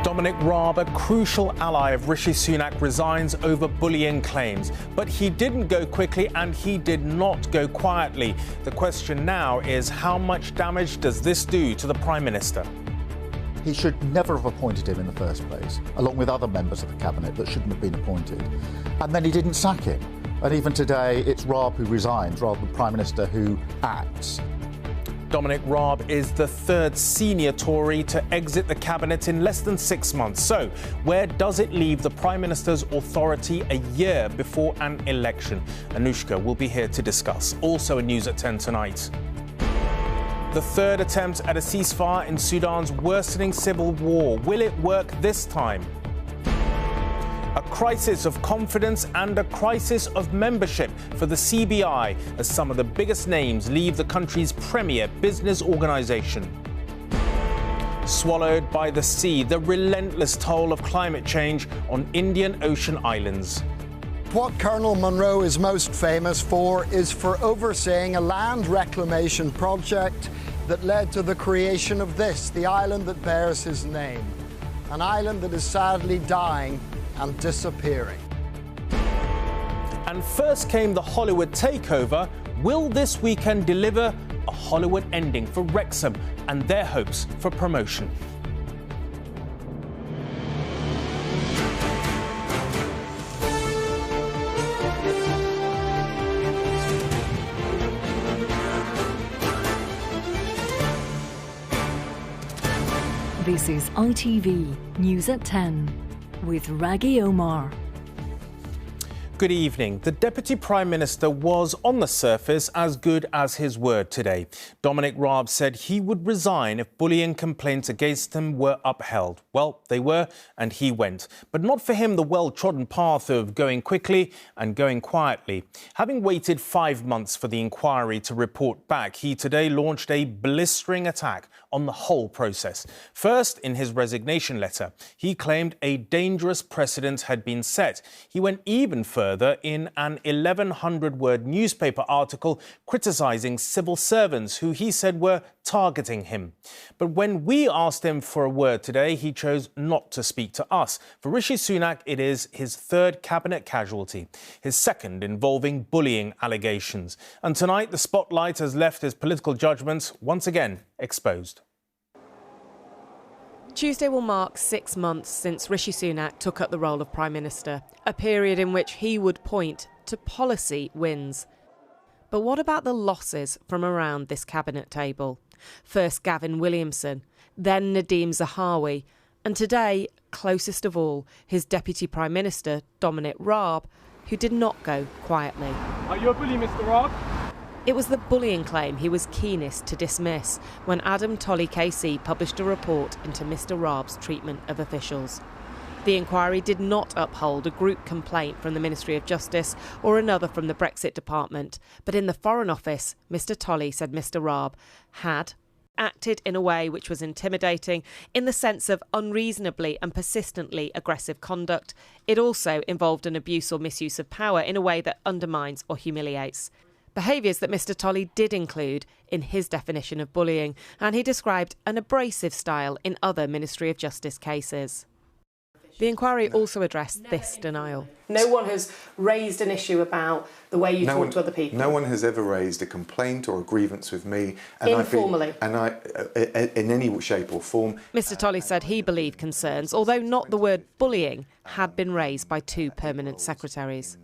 Dominic Raab, a crucial ally of Rishi Sunak, resigns over bullying claims. But he didn't go quickly and he did not go quietly. The question now is, how much damage does this do to the Prime Minister? He should never have appointed him in the first place, along with other members of the Cabinet that shouldn't have been appointed. And then he didn't sack him. And even today, it's Raab who resigns rather than the Prime Minister who acts. Dominic Raab is the third senior Tory to exit the Cabinet in less than 6 months. So, where does it leave the Prime Minister's authority a year before an election? Anushka will be here to discuss. Also in News at 10 tonight. The third attempt at a ceasefire in Sudan's worsening civil war. Will it work this time? A crisis of confidence and a crisis of membership for the CBI as some of the biggest names leave the country's premier business organisation. Swallowed by the sea, the relentless toll of climate change on Indian Ocean islands. What Colonel Munro is most famous for is for overseeing a land reclamation project that led to the creation of this, the island that bears his name. An island that is sadly dying and disappearing. And first came the Hollywood takeover. Will this weekend deliver a Hollywood ending for Wrexham and their hopes for promotion? This is ITV News at 10 with Rageh Omar. Good evening. The Deputy Prime Minister was, on the surface, as good as his word today. Dominic Raab said he would resign if bullying complaints against him were upheld. Well, they were, and he went. But not for him the well-trodden path of going quickly and going quietly. Having waited 5 months for the inquiry to report back, he today launched a blistering attack on the whole process. First, in his resignation letter, he claimed a dangerous precedent had been set. He went even further in an 1,100-word newspaper article criticising civil servants who he said were targeting him. But when we asked him for a word today, he chose not to speak to us. For Rishi Sunak, it is his third cabinet casualty, his second involving bullying allegations. And tonight, the spotlight has left his political judgments once again exposed. Tuesday will mark 6 months since Rishi Sunak took up the role of Prime Minister, a period in which he would point to policy wins. But what about the losses from around this cabinet table? First Gavin Williamson, then Nadhim Zahawi, and today, closest of all, his Deputy Prime Minister, Dominic Raab, who did not go quietly. Are you a bully, Mr. Raab? It was the bullying claim he was keenest to dismiss when Adam Tolley KC published a report into Mr. Raab's treatment of officials. The inquiry did not uphold a group complaint from the Ministry of Justice or another from the Brexit Department, but in the Foreign Office, Mr. Tolley said Mr. Raab had acted in a way which was intimidating in the sense of unreasonably and persistently aggressive conduct. It also involved an abuse or misuse of power in a way that undermines or humiliates. Behaviours that Mr. Tolley did include in his definition of bullying, and he described an abrasive style in other Ministry of Justice cases. The inquiry also addressed this denial. No one has raised an issue about the way you talk to other people. No one has ever raised a complaint or a grievance with me. And informally? In any shape or form. Mr. Tolley said he believed concerns, although not the word bullying, had been raised by 2 permanent secretaries.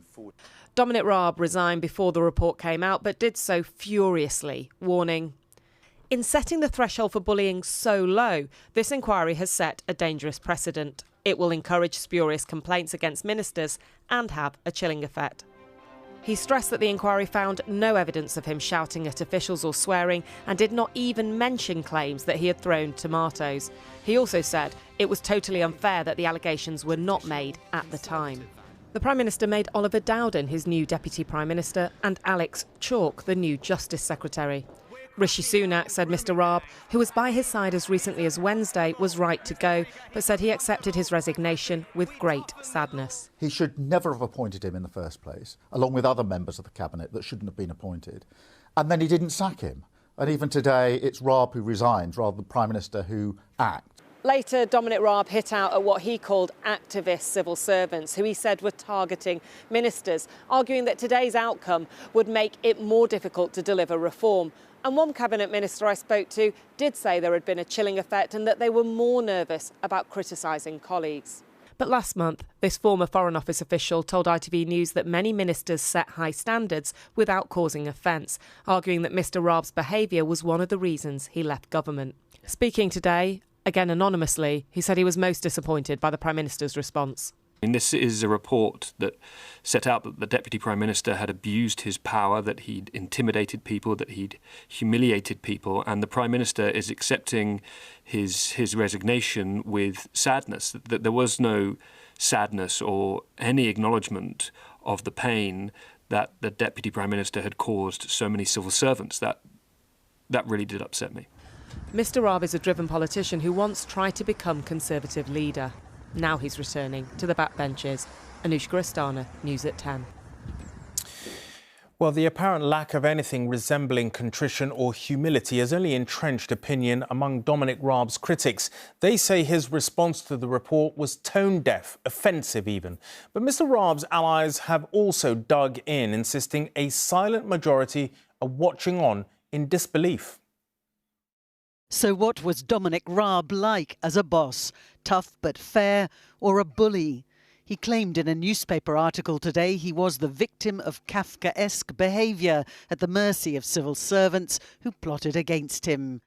Dominic Raab resigned before the report came out, but did so furiously, warning, "In setting the threshold for bullying so low, this inquiry has set a dangerous precedent. It will encourage spurious complaints against ministers and have a chilling effect." He stressed that the inquiry found no evidence of him shouting at officials or swearing and did not even mention claims that he had thrown tomatoes. He also said it was totally unfair that the allegations were not made at the time. The Prime Minister made Oliver Dowden his new Deputy Prime Minister and Alex Chalk the new Justice Secretary. Rishi Sunak said Mr. Raab, who was by his side as recently as Wednesday, was right to go, but said he accepted his resignation with great sadness. He should never have appointed him in the first place, along with other members of the Cabinet that shouldn't have been appointed. And then he didn't sack him. And even today, it's Raab who resigns rather than the Prime Minister who acts. Later, Dominic Raab hit out at what he called activist civil servants, who he said were targeting ministers, arguing that today's outcome would make it more difficult to deliver reform. And one cabinet minister I spoke to did say there had been a chilling effect and that they were more nervous about criticising colleagues. But last month, this former Foreign Office official told ITV News that many ministers set high standards without causing offence, arguing that Mr Raab's behaviour was one of the reasons he left government. Speaking today, again anonymously, he said he was most disappointed by the Prime Minister's response. And this is a report that set out that the Deputy Prime Minister had abused his power, that he'd intimidated people, that he'd humiliated people, and the Prime Minister is accepting his resignation with sadness, that there was no sadness or any acknowledgement of the pain that the Deputy Prime Minister had caused so many civil servants. That really did upset me. Mr Raab is a driven politician who once tried to become Conservative leader. Now he's returning to the backbenches. Anushka Astana, News at 10. Well, the apparent lack of anything resembling contrition or humility has only entrenched opinion among Dominic Raab's critics. They say his response to the report was tone-deaf, offensive even. But Mr Raab's allies have also dug in, insisting a silent majority are watching on in disbelief. So what was Dominic Raab like as a boss? Tough but fair, or a bully? He claimed in a newspaper article today he was the victim of Kafkaesque behaviour at the mercy of civil servants who plotted against him.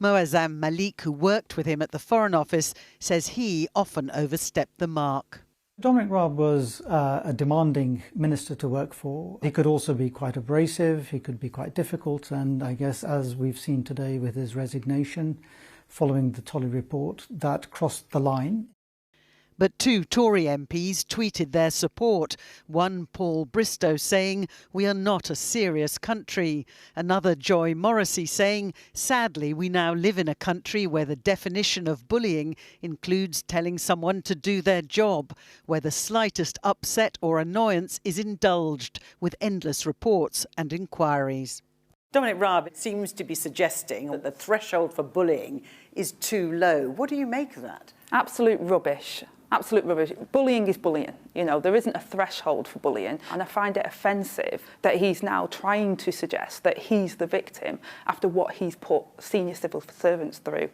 Moazzam Malik, who worked with him at the Foreign Office, says he often overstepped the mark. Dominic Raab was a demanding minister to work for. He could also be quite abrasive, he could be quite difficult, and I guess as we've seen today with his resignation following the Tolley report, that crossed the line. But two Tory MPs tweeted their support. One, Paul Bristow, saying, "We are not a serious country." Another, Joy Morrissey, saying, "Sadly, we now live in a country where the definition of bullying includes telling someone to do their job, where the slightest upset or annoyance is indulged with endless reports and inquiries." Dominic Raab seems to be suggesting that the threshold for bullying is too low. What do you make of that? Absolute rubbish. Absolute rubbish. Bullying is bullying. You know, there isn't a threshold for bullying. And I find it offensive that he's now trying to suggest that he's the victim after what he's put senior civil servants through.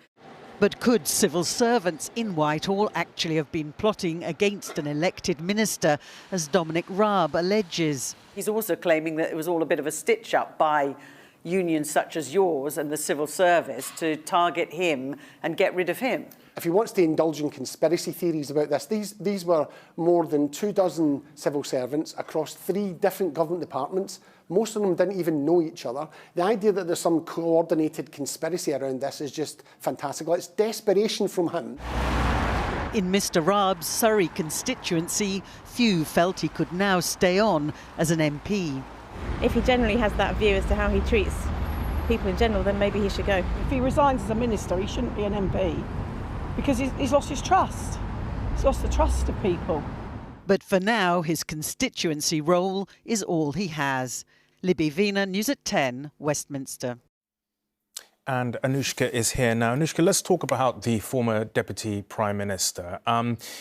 But could civil servants in Whitehall actually have been plotting against an elected minister, as Dominic Raab alleges? He's also claiming that it was all a bit of a stitch-up by unions such as yours and the civil service to target him and get rid of him. If he wants to indulge in conspiracy theories about this, these were more than 24 civil servants across 3 different government departments. Most of them didn't even know each other. The idea that there's some coordinated conspiracy around this is just fantastical. It's desperation from him. In Mr Raab's Surrey constituency, few felt he could now stay on as an MP. If he generally has that view as to how he treats people in general, then maybe he should go. If he resigns as a minister, he shouldn't be an MP because he's lost his trust. He's lost the trust of people. But for now, his constituency role is all he has. Libby Vina, News at 10, Westminster. And Anushka is here now. Anushka, let's talk about the former Deputy Prime Minister.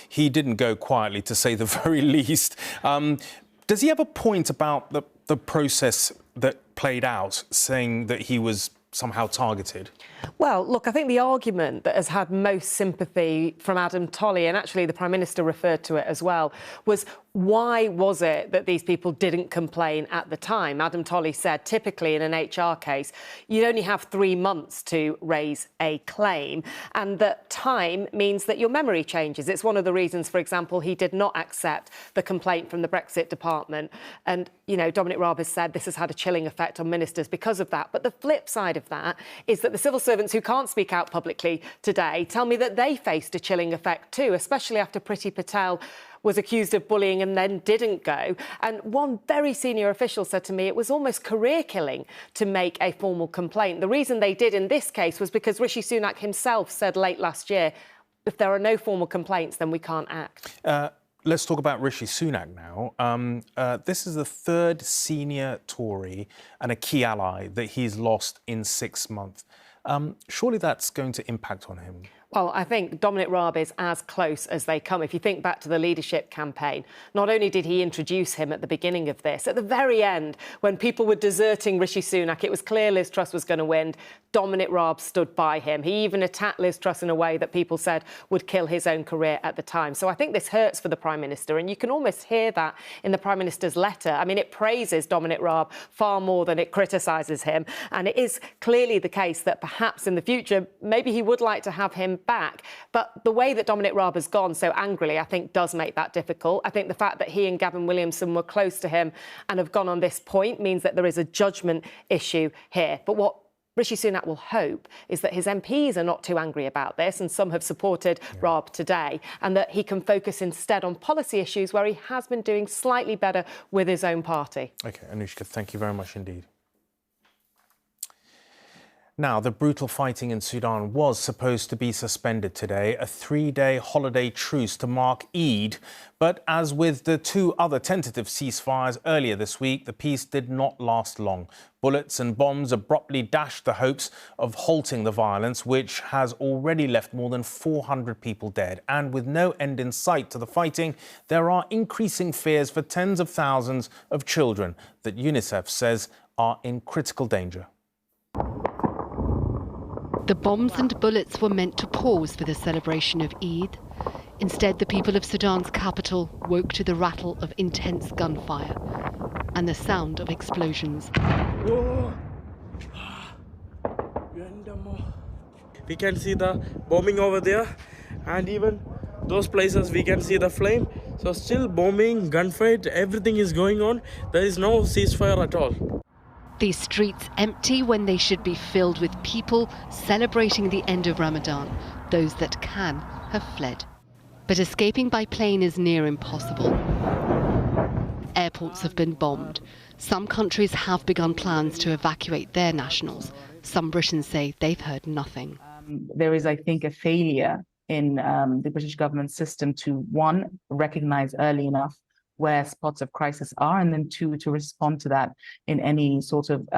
He didn't go quietly, to say the very least. Does he have a point about the process that played out, saying that he was somehow targeted? Well, look, I think the argument that has had most sympathy from Adam Tolley, and actually the Prime Minister referred to it as well, was why was it that these people didn't complain at the time? Adam Tolley said typically in an HR case, you'd only have 3 months to raise a claim, and that time means that your memory changes. It's one of the reasons, for example, he did not accept the complaint from the Brexit department. And, you know, Dominic Raab has said this has had a chilling effect on ministers because of that. But the flip side of that is that the civil servants who can't speak out publicly today tell me that they faced a chilling effect too, especially after Priti Patel was accused of bullying and then didn't go. And one very senior official said to me it was almost career-killing to make a formal complaint. The reason they did in this case was because Rishi Sunak himself said late last year, if there are no formal complaints, then we can't act. Let's talk about Rishi Sunak now. This is the 3rd senior Tory and a key ally that he's lost in 6 months. Surely that's going to impact on him. Well, I think Dominic Raab is as close as they come. If you think back to the leadership campaign, not only did he introduce him at the beginning of this, at the very end, when people were deserting Rishi Sunak, it was clear Liz Truss was going to win. Dominic Raab stood by him. He even attacked Liz Truss in a way that people said would kill his own career at the time. So I think this hurts for the Prime Minister, and you can almost hear that in the Prime Minister's letter. I mean, it praises Dominic Raab far more than it criticises him, and it is clearly the case that perhaps in the future, maybe he would like to have him back. But the way that Dominic Raab has gone so angrily, I think, does make that difficult. I think the fact that he and Gavin Williamson were close to him and have gone on this point means that there is a judgment issue here. But what Rishi Sunak will hope is that his MPs are not too angry about this, and some have supported Raab today, and that he can focus instead on policy issues where he has been doing slightly better with his own party. OK, Anushka, thank you very much indeed. Now, the brutal fighting in Sudan was supposed to be suspended today, a 3-day holiday truce to mark Eid. But as with the 2 other tentative ceasefires earlier this week, the peace did not last long. Bullets and bombs abruptly dashed the hopes of halting the violence, which has already left more than 400 people dead. And with no end in sight to the fighting, there are increasing fears for tens of thousands of children that UNICEF says are in critical danger. The bombs and bullets were meant to pause for the celebration of Eid. Instead, the people of Sudan's capital woke to the rattle of intense gunfire and the sound of explosions. We can see the bombing over there, and even those places we can see the flame. So still bombing, gunfight, everything is going on. There is no ceasefire at all. These streets empty when they should be filled with people celebrating the end of Ramadan. Those that can have fled. But escaping by plane is near impossible. Airports have been bombed. Some countries have begun plans to evacuate their nationals. Some Britons say they've heard nothing. There is, I think, a failure in the British government system to, one, recognise early enough where spots of crisis are, and then 2, to respond to that in any sort of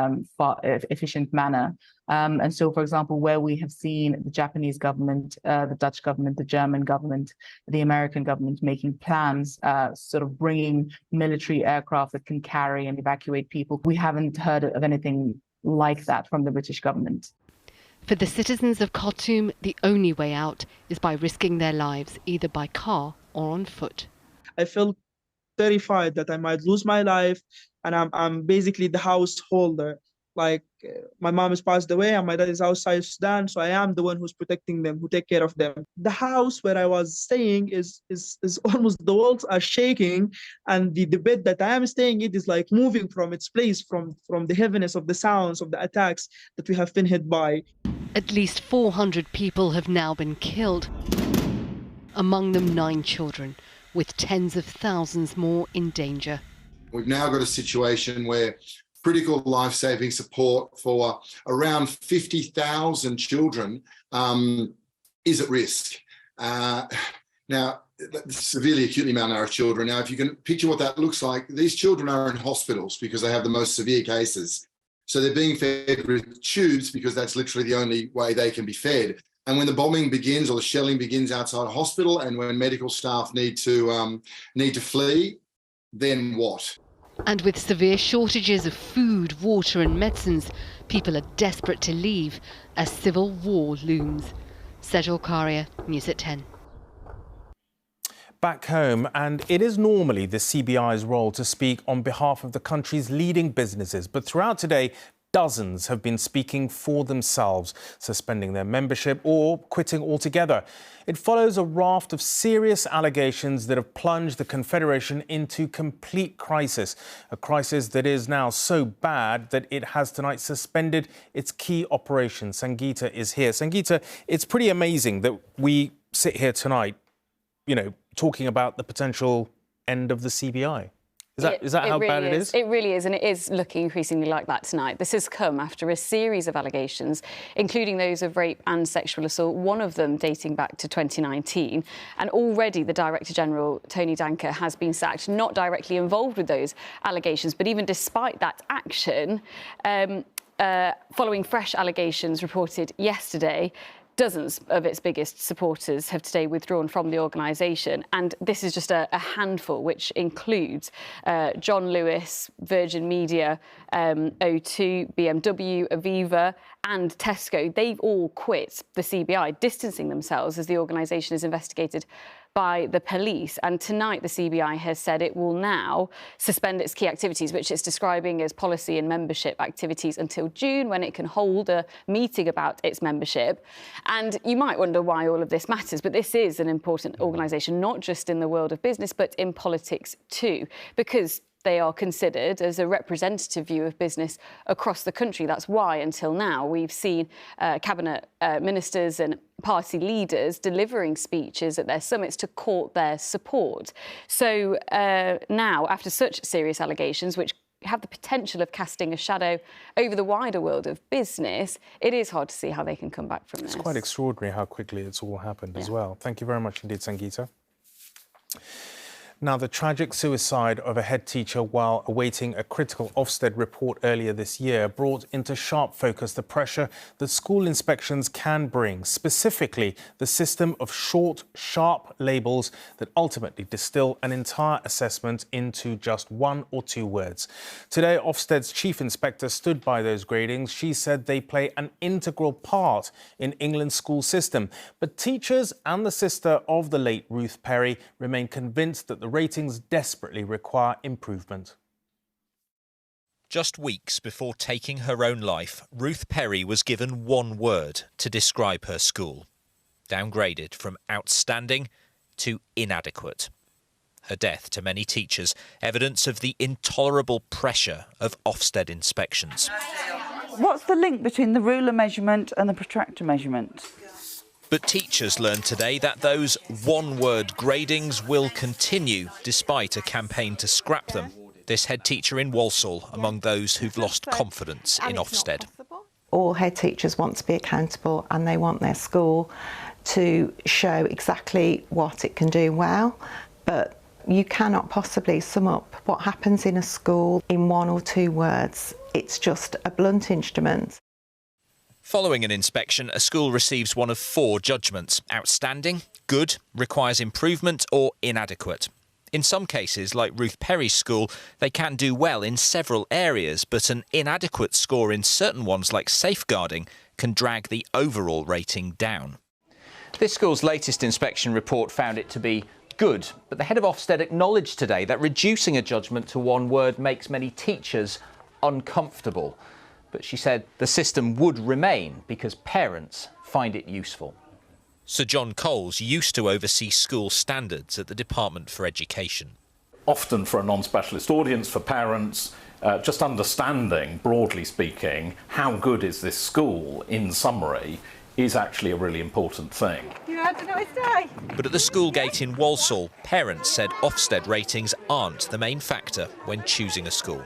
efficient manner. And so, for example, where we have seen the Japanese government, the Dutch government, the German government, the American government making plans, sort of bringing military aircraft that can carry and evacuate people, we haven't heard of anything like that from the British government. For the citizens of Khartoum, the only way out is by risking their lives, either by car or on foot. I feel terrified that I might lose my life, and I'm basically the householder. Like, my mom has passed away and my dad is outside Sudan, so I am the one who's protecting them, who take care of them. The house where I was staying is almost, the walls are shaking, and the bed that I am staying in is like moving from its place, from the heaviness of the sounds of the attacks that we have been hit by. At least 400 people have now been killed, among them 9 children, with tens of thousands more in danger. We've now got a situation where critical life-saving support for around 50,000 children is at risk. Now, severely acutely malnourished children. Now, if you can picture what that looks like, these children are in hospitals because they have the most severe cases. So they're being fed with tubes because that's literally the only way they can be fed. And when the bombing begins or the shelling begins outside a hospital, and when medical staff need to flee, then what? And with severe shortages of food, water and medicines, people are desperate to leave as civil war looms. Sejal Karia, News at 10. Back home, and it is normally the CBI's role to speak on behalf of the country's leading businesses. But throughout today, dozens have been speaking for themselves, suspending their membership or quitting altogether. It follows a raft of serious allegations that have plunged the Confederation into complete crisis, a crisis that is now so bad that it has tonight suspended its key operations. Sangeeta is here. Sangeeta, it's pretty amazing that we sit here tonight, talking about the potential end of the CBI. Is that how bad it is? It really is, and it is looking increasingly like that tonight. This has come after a series of allegations, including those of rape and sexual assault, one of them dating back to 2019. And already the Director General, Tony Danker, has been sacked, not directly involved with those allegations. But even despite that action, following fresh allegations reported yesterday, Dozens of its biggest supporters have today withdrawn from the organisation, and this is just a handful, which includes John Lewis, Virgin Media, O2, BMW, Aviva and Tesco. They've all quit the CBI, distancing themselves as the organisation is investigated by the police. And tonight, the CBI has said it will now suspend its key activities, which it's describing as policy and membership activities, until June, when it can hold a meeting about its membership. And you might wonder why all of this matters, but this is an important organisation, not just in the world of business, but in politics too, because they are considered as a representative view of business across the country. That's why, until now, we've seen cabinet ministers and party leaders delivering speeches at their summits to court their support. So now, after such serious allegations, which have the potential of casting a shadow over the wider world of business, it is hard to see how they can come back from this. It's quite extraordinary how quickly it's all happened as well. Thank you very much indeed, Sangeeta. Now, the tragic suicide of a head teacher while awaiting a critical Ofsted report earlier this year brought into sharp focus the pressure that school inspections can bring, specifically the system of short, sharp labels that ultimately distill an entire assessment into just 1 or 2 words. Today, Ofsted's chief inspector stood by those gradings. She said they play an integral part in England's school system. But teachers and the sister of the late Ruth Perry remain convinced that the ratings desperately require improvement. Just weeks before taking her own life, Ruth Perry was given 1 word to describe her school. Downgraded from outstanding to inadequate. Her death, to many teachers, evidence of the intolerable pressure of Ofsted inspections. What's the link between the ruler measurement and the protractor measurement? But teachers learned today that those 1-word gradings will continue, despite a campaign to scrap them. This head teacher in Walsall among those who've lost confidence in Ofsted. All head teachers want to be accountable, and they want their school to show exactly what it can do well. But you cannot possibly sum up what happens in a school in 1 or 2 words. It's just a blunt instrument. Following an inspection, a school receives one of 4 judgments: outstanding, good, requires improvement or inadequate. In some cases, like Ruth Perry's school, they can do well in several areas, but an inadequate score in certain ones, like safeguarding, can drag the overall rating down. This school's latest inspection report found it to be good, but the head of Ofsted acknowledged today that reducing a judgment to 1 word makes many teachers uncomfortable. But she said the system would remain because parents find it useful. Sir John Coles used to oversee school standards at the Department for Education. Often for a non-specialist audience, for parents, just understanding, broadly speaking, how good is this school, in summary, is actually a really important thing. You had a nice day. But at the school gate in Walsall, parents said Ofsted ratings aren't the main factor when choosing a school.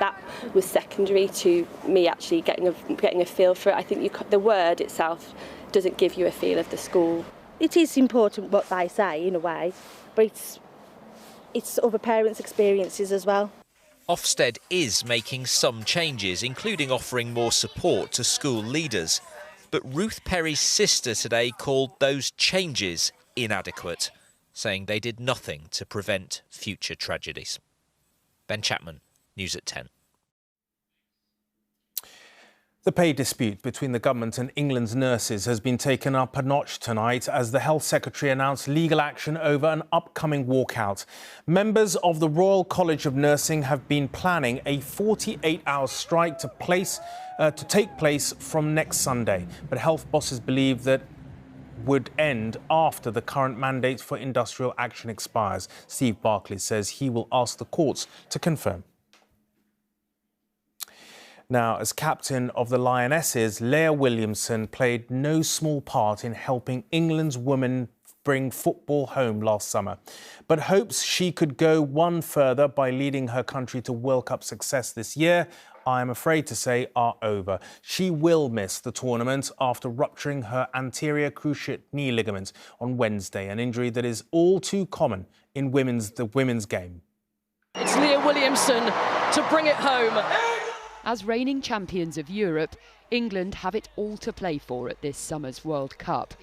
That was secondary to me actually getting a feel for it. I think the word itself doesn't give you a feel of the school. It is important what they say in a way, but it's other parents' experiences as well. Ofsted is making some changes, including offering more support to school leaders. But Ruth Perry's sister today called those changes inadequate, saying they did nothing to prevent future tragedies. Ben Chapman, News at 10. The pay dispute between the government and England's nurses has been taken up a notch tonight as the Health Secretary announced legal action over an upcoming walkout. Members of the Royal College of Nursing have been planning a 48-hour strike to take place from next Sunday, but health bosses believe that would end after the current mandate for industrial action expires. Steve Barclay says he will ask the courts to confirm. Now, as captain of the Lionesses, Leah Williamson played no small part in helping England's women bring football home last summer, but hopes she could go one further by leading her country to World Cup success this year, I am afraid to say, are over. She will miss the tournament after rupturing her anterior cruciate knee ligament on Wednesday, an injury that is all too common in the women's game. It's Leah Williamson to bring it home. As reigning champions of Europe, England have it all to play for at this summer's World Cup,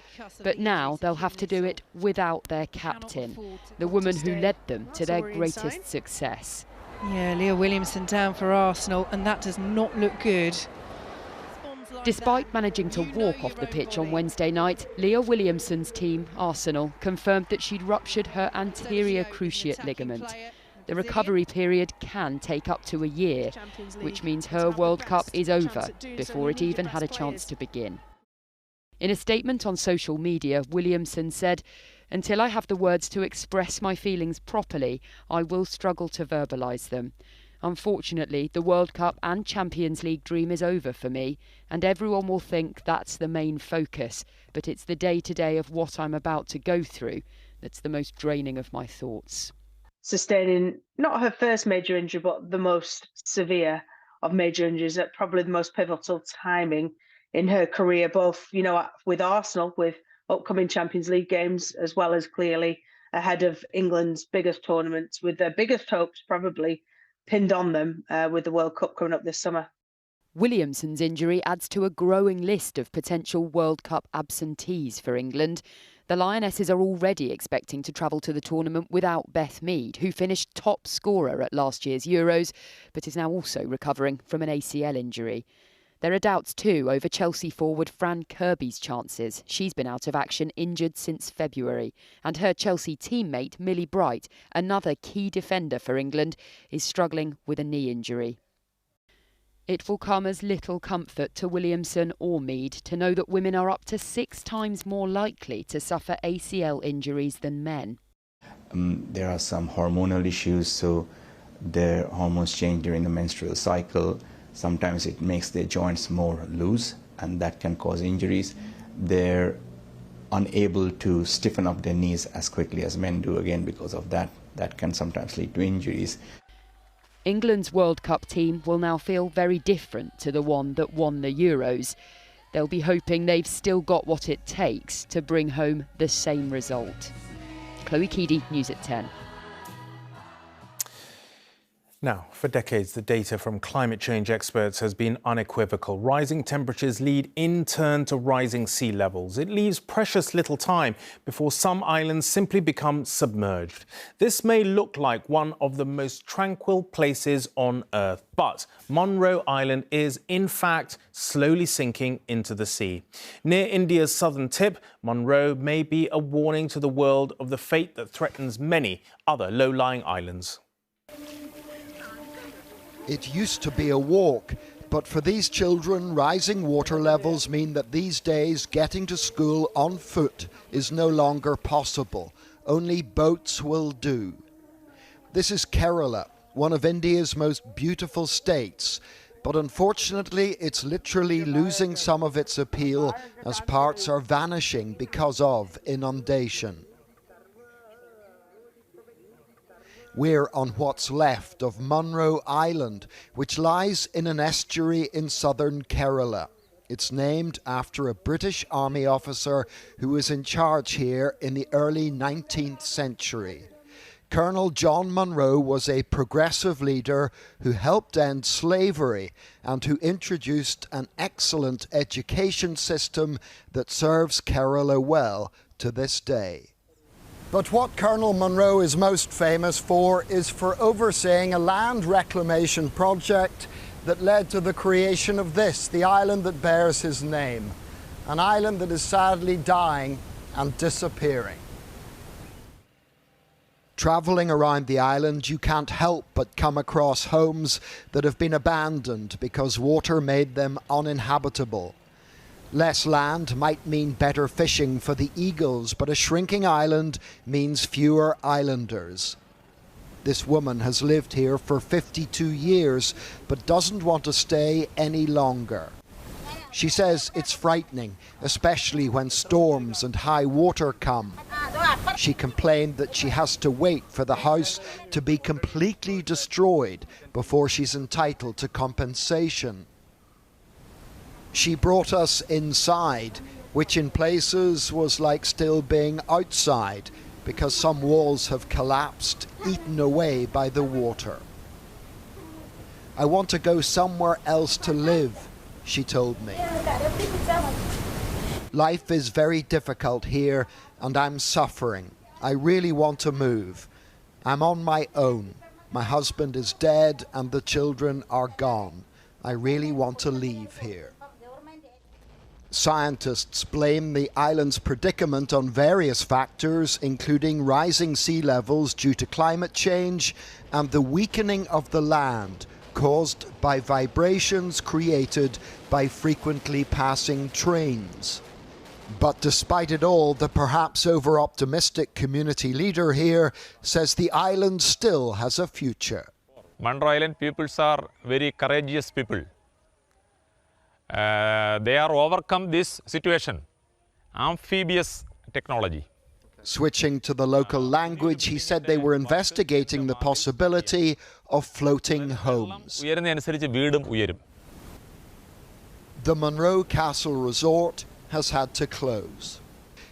but now they'll have to do it without their captain, the woman who led them to their greatest success. Yeah, Leah Williamson down for Arsenal, and that does not look good. Despite managing to walk off the pitch on Wednesday night, Leah Williamson's team, Arsenal, confirmed that she'd ruptured her anterior cruciate ligament. The recovery period can take up to a year, which means her World Cup is over before it even had a chance to begin. In a statement on social media, Williamson said, "Until I have the words to express my feelings properly, I will struggle to verbalise them. Unfortunately, the World Cup and Champions League dream is over for me, and everyone will think that's the main focus, but it's the day-to-day of what I'm about to go through that's the most draining of my thoughts." Sustaining not her first major injury, but the most severe of major injuries at probably the most pivotal timing in her career, both, you know, with Arsenal, with upcoming Champions League games, as well as clearly ahead of England's biggest tournament, with their biggest hopes probably pinned on them with the World Cup coming up this summer. Williamson's injury adds to a growing list of potential World Cup absentees for England. The Lionesses are already expecting to travel to the tournament without Beth Mead, who finished top scorer at last year's Euros, but is now also recovering from an ACL injury. There are doubts too over Chelsea forward Fran Kirby's chances. She's been out of action, injured since February. And her Chelsea teammate, Millie Bright, another key defender for England, is struggling with a knee injury. It will come as little comfort to Williamson or Mead to know that women are up to 6 times more likely to suffer ACL injuries than men. There are some hormonal issues, so their hormones change during the menstrual cycle. Sometimes it makes their joints more loose, and that can cause injuries. They're unable to stiffen up their knees as quickly as men do, again because of that. That can sometimes lead to injuries. England's World Cup team will now feel very different to the one that won the Euros. They'll be hoping they've still got what it takes to bring home the same result. Chloe Keedy, News at 10. Now, for decades, the data from climate change experts has been unequivocal. Rising temperatures lead in turn to rising sea levels. It leaves precious little time before some islands simply become submerged. This may look like one of the most tranquil places on Earth, but Monroe Island is, in fact, slowly sinking into the sea. Near India's southern tip, Monroe may be a warning to the world of the fate that threatens many other low-lying islands. It used to be a walk, but for these children, rising water levels mean that these days getting to school on foot is no longer possible. Only boats will do. This is Kerala, one of India's most beautiful states, but unfortunately it's literally losing some of its appeal as parts are vanishing because of inundation. We're on what's left of Monroe Island, which lies in an estuary in southern Kerala. It's named after a British Army officer who was in charge here in the early 19th century. Colonel John Monroe was a progressive leader who helped end slavery and who introduced an excellent education system that serves Kerala well to this day. But what Colonel Monroe is most famous for is for overseeing a land reclamation project that led to the creation of this, the island that bears his name, an island that is sadly dying and disappearing. Travelling around the island, you can't help but come across homes that have been abandoned because water made them uninhabitable. Less land might mean better fishing for the eagles, but a shrinking island means fewer islanders. This woman has lived here for 52 years, but doesn't want to stay any longer. She says it's frightening, especially when storms and high water come. She complained that she has to wait for the house to be completely destroyed before she's entitled to compensation. She brought us inside, which in places was like still being outside, because some walls have collapsed, eaten away by the water. I want to go somewhere else to live, she told me. Life is very difficult here and I'm suffering. I really want to move. I'm on my own. My husband is dead and the children are gone. I really want to leave here. Scientists blame the island's predicament on various factors, including rising sea levels due to climate change and the weakening of the land caused by vibrations created by frequently passing trains. But despite it all, the perhaps over-optimistic community leader here says the island still has a future. Mandro Island peoples are very courageous people. They are overcome this situation. Amphibious technology. Switching to the local language, he said they were investigating the possibility of floating homes. The Monroe Castle Resort has had to close.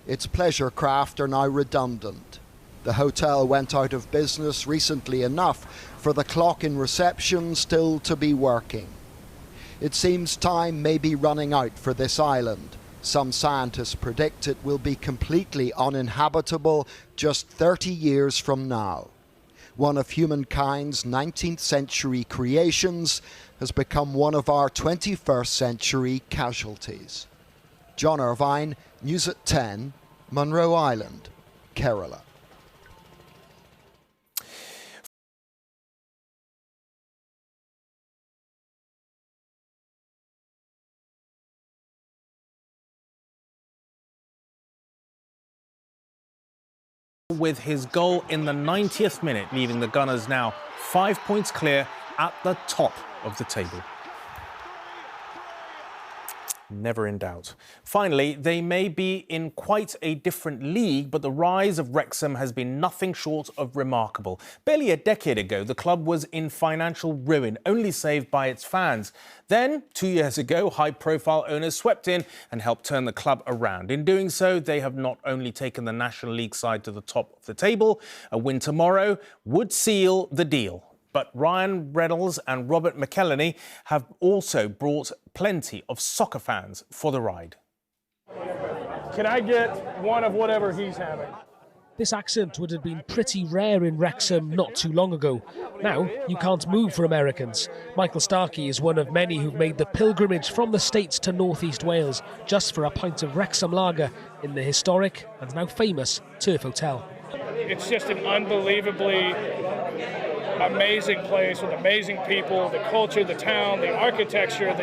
Its pleasure craft are now redundant. The hotel went out of business recently enough for the clock in reception still to be working. It seems time may be running out for this island. Some scientists predict it will be completely uninhabitable just 30 years from now. One of humankind's 19th century creations has become one of our 21st century casualties. John Irvine, News at 10, Monroe Island, Kerala. With his goal in the 90th minute, leaving the Gunners now 5 points clear at the top of the table. Never in doubt. Finally, they may be in quite a different league, but the rise of Wrexham has been nothing short of remarkable. Barely a decade ago, the club was in financial ruin, only saved by its fans. Then, 2 years ago, high-profile owners swept in and helped turn the club around. In doing so, they have not only taken the National League side to the top of the table, a win tomorrow would seal the deal. But Ryan Reynolds and Robert McElhenney have also brought plenty of soccer fans for the ride. Can I get one of whatever he's having? This accent would have been pretty rare in Wrexham not too long ago. Now, you can't move for Americans. Michael Starkey is one of many who've made the pilgrimage from the States to North East Wales just for a pint of Wrexham lager in the historic and now famous Turf Hotel. It's just an unbelievably amazing place with amazing people, the culture, the town, the architecture,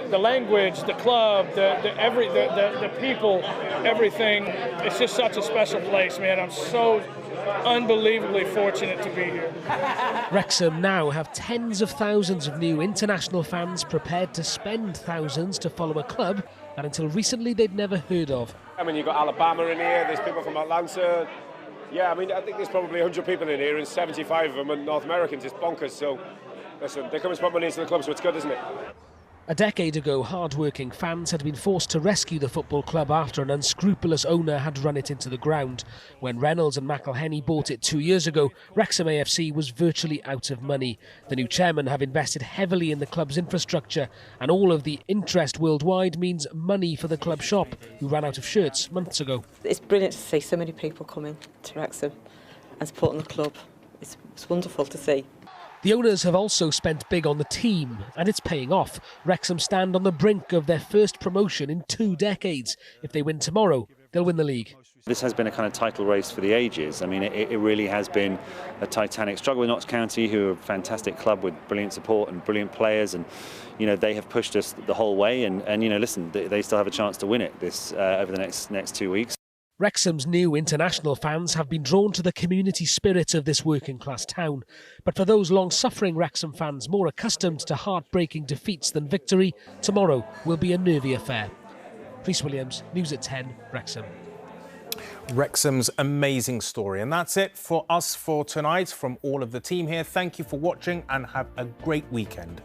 the language, the club, the people, everything. It's just such a special place, man. I'm so unbelievably fortunate to be here. Wrexham now have tens of thousands of new international fans prepared to spend thousands to follow a club that until recently they'd never heard of. I mean, you've got Alabama in here, there's people from Atlanta. Yeah, I mean, I think there's probably 100 people in here and 75 of them are North Americans. It's bonkers. So, listen, they come and spend money into the club, so it's good, isn't it? A decade ago, hard-working fans had been forced to rescue the football club after an unscrupulous owner had run it into the ground. When Reynolds and McElhenney bought it 2 years ago, Wrexham AFC was virtually out of money. The new chairman have invested heavily in the club's infrastructure, and all of the interest worldwide means money for the club shop, who ran out of shirts months ago. It's brilliant to see so many people coming to Wrexham and supporting the club. It's wonderful to see. The owners have also spent big on the team, and it's paying off. Wrexham stand on the brink of their first promotion in 2 decades. If they win tomorrow, they'll win the league. This has been a kind of title race for the ages. I mean, it really has been a titanic struggle with Notts County, who are a fantastic club with brilliant support and brilliant players, and you know they have pushed us the whole way. And you know, listen, they still have a chance to win it this over the next 2 weeks. Wrexham's new international fans have been drawn to the community spirit of this working-class town. But for those long-suffering Wrexham fans more accustomed to heartbreaking defeats than victory, tomorrow will be a nervy affair. Rhys Williams, News at 10, Wrexham. Wrexham's amazing story. And that's it for us for tonight. From all of the team here, thank you for watching and have a great weekend.